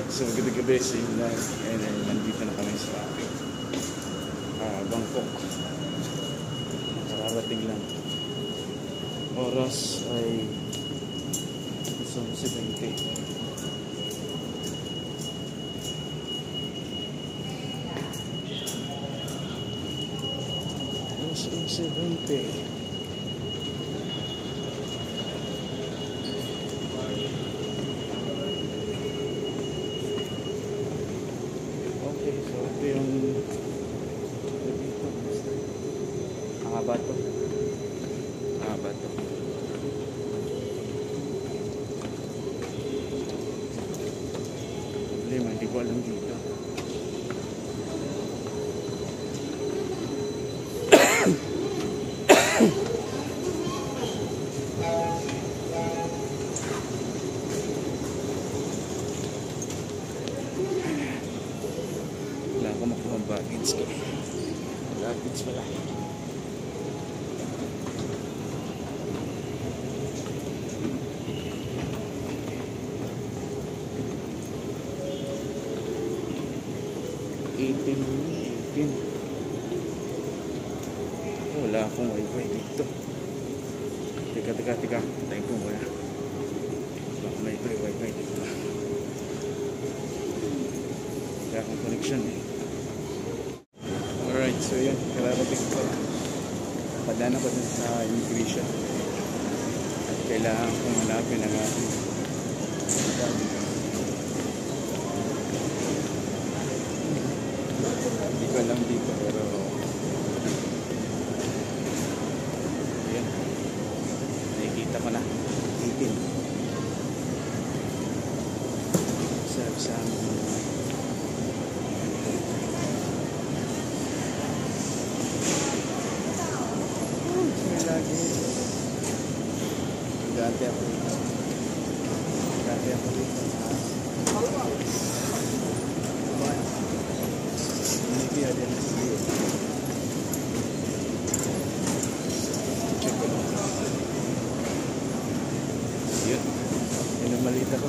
So magandang gabi sa inyo lahat. And nandito na kami sa Bangkok. Kararating lang. Oras ay 11:20. Okay, so ito yung dito. Haba to. Haba to. Problema, hindi ko alam dito. Wala akong makuha ang baggage ko. Baggage pala. Wala akong wifi dito. Teka. Tayo ko wala. Baka may wifi dito. Wala akong connection eh. Alright, so yun. Kararating ko. Padaan ako dun sa immigration. At kailangan kong hanapin ang ating hindi ko alam dito pero ayan, nakikita ko na 18 sa may lagi dati ako dito maybe I didn't see it. Check it out. Yun. Yun ang malita ko.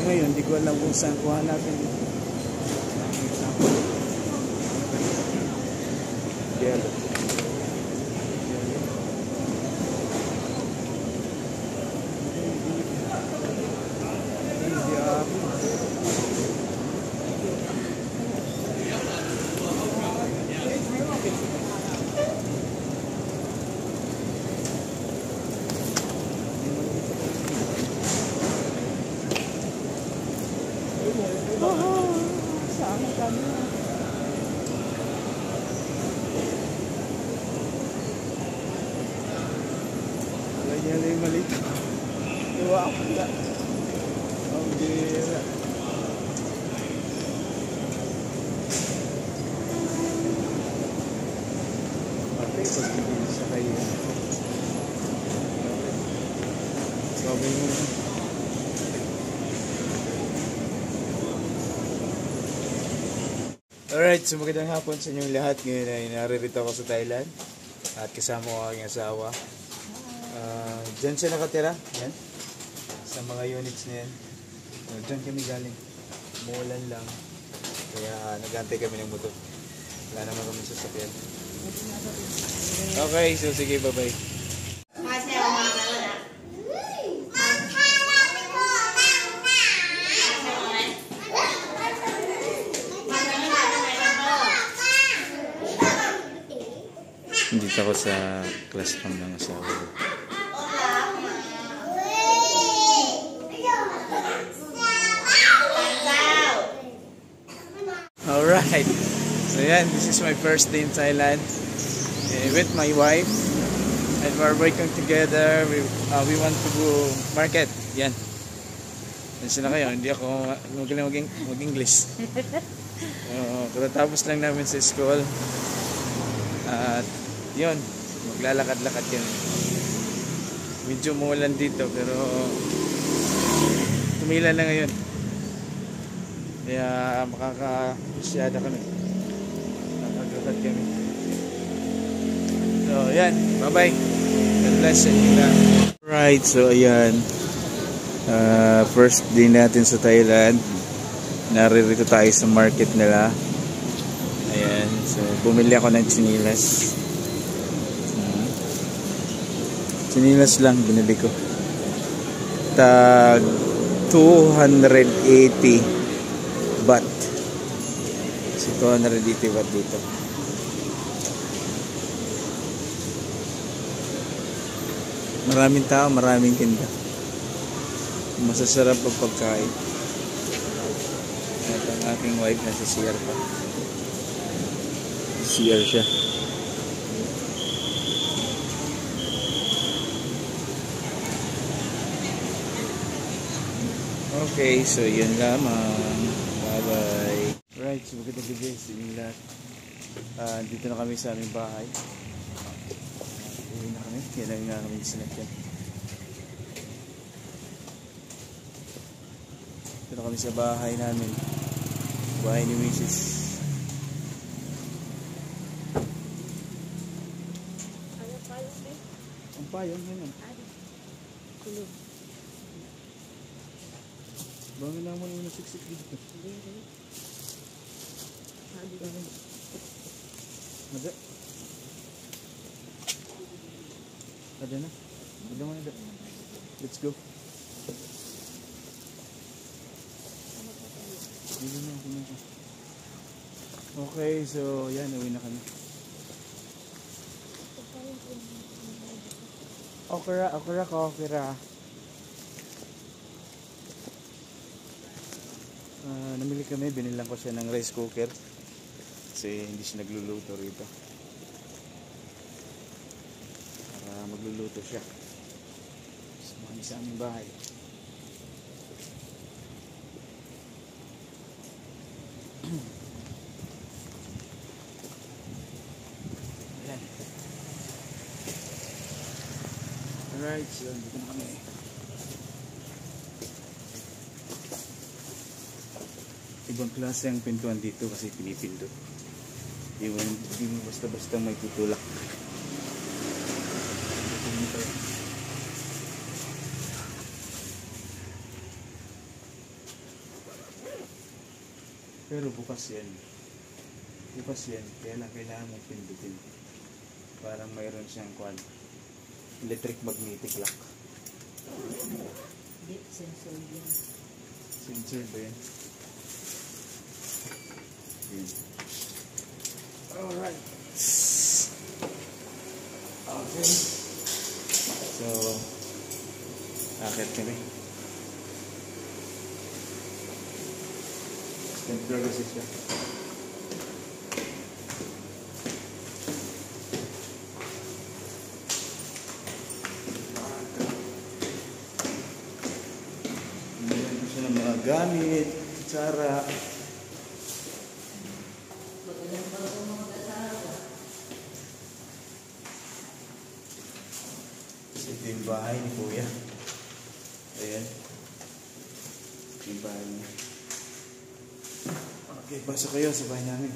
Ngayon, hindi ko alam kung saan ko hanapin. Yellow. Saan kami? Ganyan yung malito. Iwa ako na. Ang bira. Okay, pag-ibig sa kayo. Sabi mo na. Alright, so magandang hapon sa inyong lahat. Ngayon ay naririto ako sa Thailand at kasama ko ang aking asawa. Diyan siya nakatira, yan, sa mga units na yan. Diyan kami galing, umuulan lang, kaya nag-antay kami ng motor. Wala naman kami sasakyan. Okay, so sige, bye-bye. Dito ako sa classroom ng asawa ko. Alright, so yan, this is my first day in Thailand with my wife and we're working together. We want to go market. Yan. Yan na kayo, hindi ako magaling mag-English. Katatapos lang namin sa school at yun, maglalakad-lakad yan. Medyo umulan dito pero tumila na ngayon. Kaya makakasyada kami. Makakaglakad kami. So yan, bye bye. God bless you. Right, so ayan. First day natin sa Thailand. Naririto tayo sa market nila. Ayan, so bumili ako ng tsinilas. Tsinilas lang binili ko. Tag 280 baht. So 280 baht dito. Maraming tao, maraming tinda. Masasarap ang pagkain. At ang aking wife nasa CR pa. CR siya. Okay, so yun lamang. Bye bye. Right, so magandang gabi sa inyong lahat. Dito na kami sa aming bahay. Uwi na kami. Yan lang nga kami sinakyan. Dito na kami sa bahay namin. Bahay ni Mrs. Ang payong yun. Kulog. Bangan naman yung nasiksik dito. Ada. Ada na. Ada mana ada. Let's go. Okay, so yan, uwi na kami. Okra. Namili kami, binilang ko siya ng rice cooker kasi hindi siya nagluluto rito para magluluto siya sa aming bahay. Ayan. Alright, so dito na kami. Ibang klase ang pintuan dito kasi pinipindot. Hindi mo basta-basta may tutulak. Pero bukas yan. Kaya lang kailangan mong pindutin. Parang mayroon siyang electric magnetic lock. Hindi, sensor yan. Sensor ba yan? Alright. Okay. So, akit kami. Sensor kasi siya. Mayroon ko siya ng mga gamit, tsara. Ito yung bahay ni Kuya. Ayan. Ito yung bahay niya. Okay, pasok kayo sa bahay namin.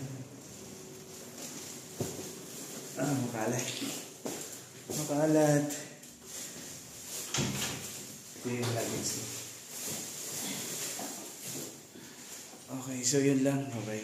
Makalat. Ito yung luggage. Okay, so yun lang. Okay.